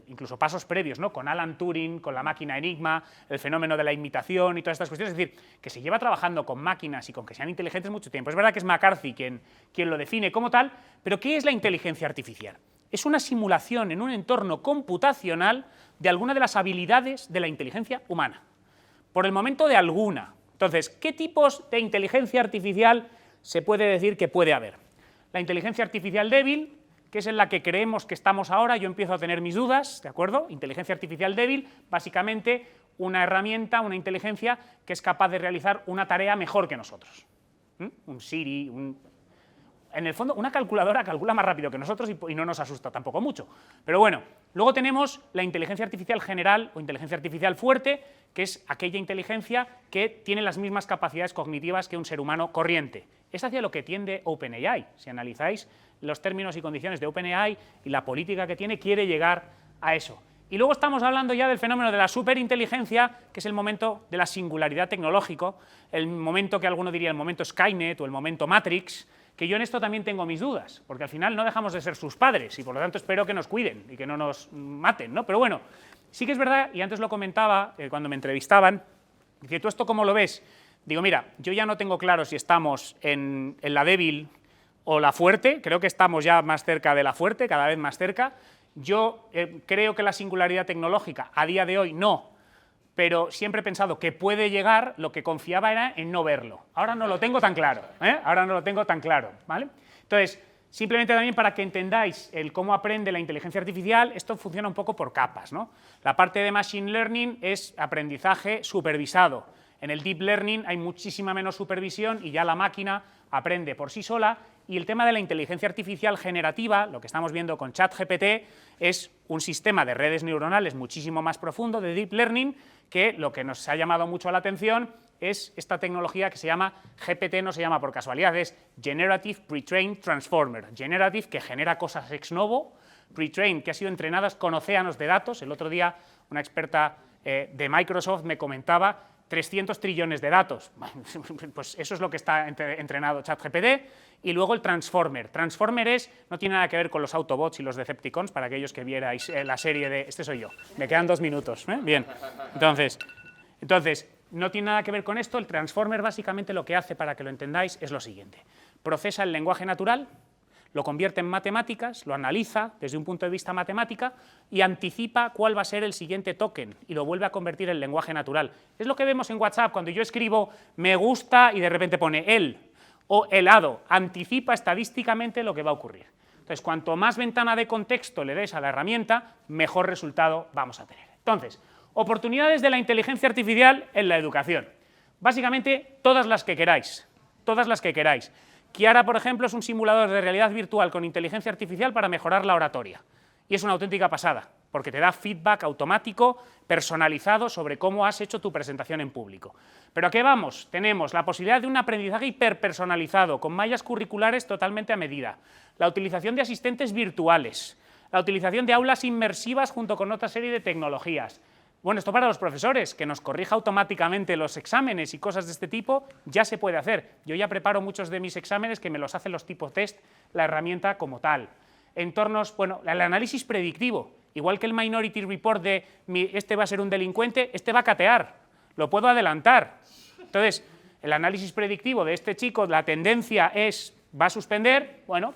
incluso pasos previos, ¿no? Con Alan Turing, con la máquina Enigma, el fenómeno de la imitación y todas estas cuestiones. Es decir, que se lleva trabajando con máquinas y con que sean inteligentes mucho tiempo. Es verdad que es McCarthy quien lo define como tal, pero ¿qué es la inteligencia artificial? Es una simulación en un entorno computacional de alguna de las habilidades de la inteligencia humana. Por el momento de alguna. Entonces, ¿qué tipos de inteligencia artificial se puede decir que puede haber? La inteligencia artificial débil, que es en la que creemos que estamos ahora, yo empiezo a tener mis dudas, ¿de acuerdo? Inteligencia artificial débil, básicamente una herramienta, una inteligencia que es capaz de realizar una tarea mejor que nosotros. Un Siri, en el fondo, una calculadora calcula más rápido que nosotros y no nos asusta tampoco mucho. Pero bueno, luego tenemos la inteligencia artificial general o inteligencia artificial fuerte, que es aquella inteligencia que tiene las mismas capacidades cognitivas que un ser humano corriente. Es hacia lo que tiende OpenAI. Si analizáis los términos y condiciones de OpenAI y la política que tiene, quiere llegar a eso. Y luego estamos hablando ya del fenómeno de la superinteligencia, que es el momento de la singularidad tecnológica, el momento que alguno diría el momento Skynet o el momento Matrix, que yo en esto también tengo mis dudas, porque al final no dejamos de ser sus padres y por lo tanto espero que nos cuiden y que no nos maten, ¿no? Pero bueno, sí que es verdad, y antes lo comentaba cuando me entrevistaban, dice, ¿tú esto cómo lo ves? Digo, mira, yo ya no tengo claro si estamos en la débil o la fuerte, creo que estamos ya más cerca de la fuerte, cada vez más cerca. Yo creo que la singularidad tecnológica a día de hoy no, pero siempre he pensado que puede llegar, lo que confiaba era en no verlo. Ahora no lo tengo tan claro, ahora no lo tengo tan claro, ¿vale? Entonces, simplemente también para que entendáis el cómo aprende la inteligencia artificial, esto funciona un poco por capas, ¿no? La parte de Machine Learning es aprendizaje supervisado. En el Deep Learning hay muchísima menos supervisión y ya la máquina aprende por sí sola. Y el tema de la inteligencia artificial generativa, lo que estamos viendo con ChatGPT, es un sistema de redes neuronales muchísimo más profundo de Deep Learning, que lo que nos ha llamado mucho la atención es esta tecnología que se llama GPT, no se llama por casualidad, es Generative Pre-trained Transformer. Generative, que genera cosas ex novo, Pre-trained, que ha sido entrenadas con océanos de datos. El otro día una experta de Microsoft me comentaba 300 trillones de datos. Pues eso es lo que está entrenado ChatGPT. Y luego el Transformer. Transformer no tiene nada que ver con los Autobots y los Decepticons, para aquellos que vierais la serie de... Este soy yo. Me quedan 2 minutos. Bien. Entonces, no tiene nada que ver con esto. El Transformer básicamente lo que hace, para que lo entendáis, es lo siguiente. Procesa el lenguaje natural, lo convierte en matemáticas, lo analiza desde un punto de vista matemática y anticipa cuál va a ser el siguiente token y lo vuelve a convertir en lenguaje natural. Es lo que vemos en WhatsApp cuando yo escribo me gusta y de repente pone él, O el hado, anticipa estadísticamente lo que va a ocurrir. Entonces, cuanto más ventana de contexto le des a la herramienta, mejor resultado vamos a tener. Entonces, oportunidades de la inteligencia artificial en la educación. Básicamente, todas las que queráis. Todas las que queráis. Kiara, por ejemplo, es un simulador de realidad virtual con inteligencia artificial para mejorar la oratoria. Y es una auténtica pasada, porque te da feedback automático, personalizado sobre cómo has hecho tu presentación en público. ¿Pero a qué vamos? Tenemos la posibilidad de un aprendizaje hiperpersonalizado, con mallas curriculares totalmente a medida, la utilización de asistentes virtuales, la utilización de aulas inmersivas junto con otra serie de tecnologías. Bueno, esto para los profesores, que nos corrija automáticamente los exámenes y cosas de este tipo, ya se puede hacer. Yo ya preparo muchos de mis exámenes que me los hace los tipos test, la herramienta como tal. Entornos, bueno, el análisis predictivo, igual que el Minority Report de este va a ser un delincuente, este va a catear, lo puedo adelantar. Entonces, el análisis predictivo de este chico, la tendencia es, va a suspender, bueno,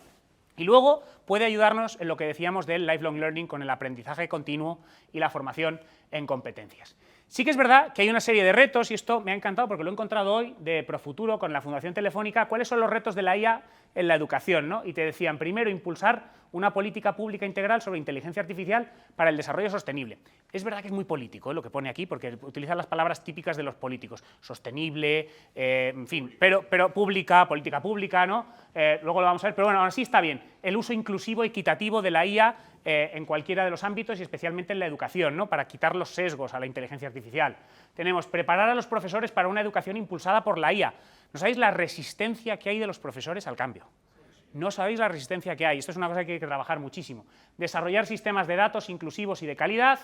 y luego puede ayudarnos en lo que decíamos del lifelong learning con el aprendizaje continuo y la formación en competencias. Sí que es verdad que hay una serie de retos, y esto me ha encantado porque lo he encontrado hoy de Profuturo con la Fundación Telefónica, cuáles son los retos de la IA en la educación, ¿no? Y te decían, primero, impulsar una política pública integral sobre inteligencia artificial para el desarrollo sostenible. Es verdad que es muy político, lo que pone aquí, porque utiliza las palabras típicas de los políticos, sostenible, en fin, pero pública, política pública, ¿no? Luego lo vamos a ver, pero bueno, aún así está bien. El uso inclusivo, equitativo de la IA en cualquiera de los ámbitos y especialmente en la educación, ¿no? Para quitar los sesgos a la inteligencia artificial. Tenemos preparar a los profesores para una educación impulsada por la IA. ¿No sabéis la resistencia que hay de los profesores al cambio? No sabéis la resistencia que hay. Esto es una cosa que hay que trabajar muchísimo. Desarrollar sistemas de datos inclusivos y de calidad,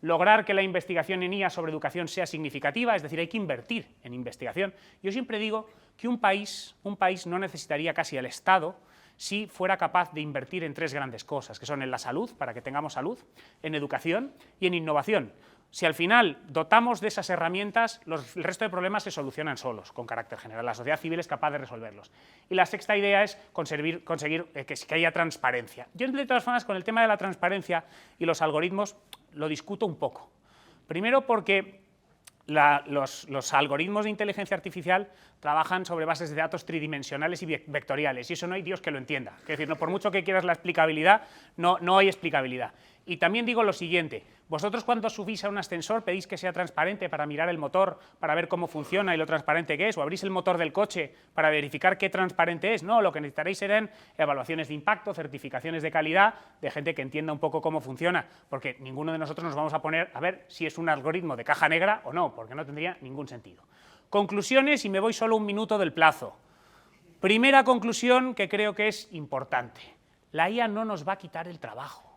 lograr que la investigación en IA sobre educación sea significativa, es decir, hay que invertir en investigación. Yo siempre digo que un país no necesitaría casi el Estado si fuera capaz de invertir en tres grandes cosas, que son en la salud, para que tengamos salud, en educación y en innovación. Si al final dotamos de esas herramientas, el resto de problemas se solucionan solos, con carácter general. La sociedad civil es capaz de resolverlos. Y la sexta idea es conseguir que haya transparencia. Yo, de todas formas, con el tema de la transparencia y los algoritmos, lo discuto un poco. Primero porque los algoritmos de inteligencia artificial trabajan sobre bases de datos tridimensionales y vectoriales, y eso no hay Dios que lo entienda. Es decir, no, por mucho que quieras la explicabilidad, no hay explicabilidad. Y también digo lo siguiente, vosotros cuando subís a un ascensor pedís que sea transparente para mirar el motor, para ver cómo funciona y lo transparente que es, o abrís el motor del coche para verificar qué transparente es. No, lo que necesitaréis serán evaluaciones de impacto, certificaciones de calidad, de gente que entienda un poco cómo funciona, porque ninguno de nosotros nos vamos a poner a ver si es un algoritmo de caja negra o no, porque no tendría ningún sentido. Conclusiones, y me voy solo un minuto del plazo. Primera conclusión que creo que es importante. La IA no nos va a quitar el trabajo.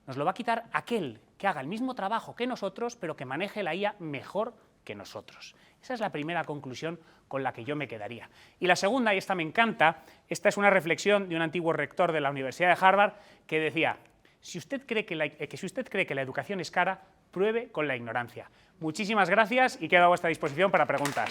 Nos lo va a quitar aquel que haga el mismo trabajo que nosotros, pero que maneje la IA mejor que nosotros. Esa es la primera conclusión con la que yo me quedaría. Y la segunda, y esta me encanta, esta es una reflexión de un antiguo rector de la Universidad de Harvard que decía, si usted cree que la educación es cara, pruebe con la ignorancia. Muchísimas gracias y quedo a vuestra disposición para preguntas.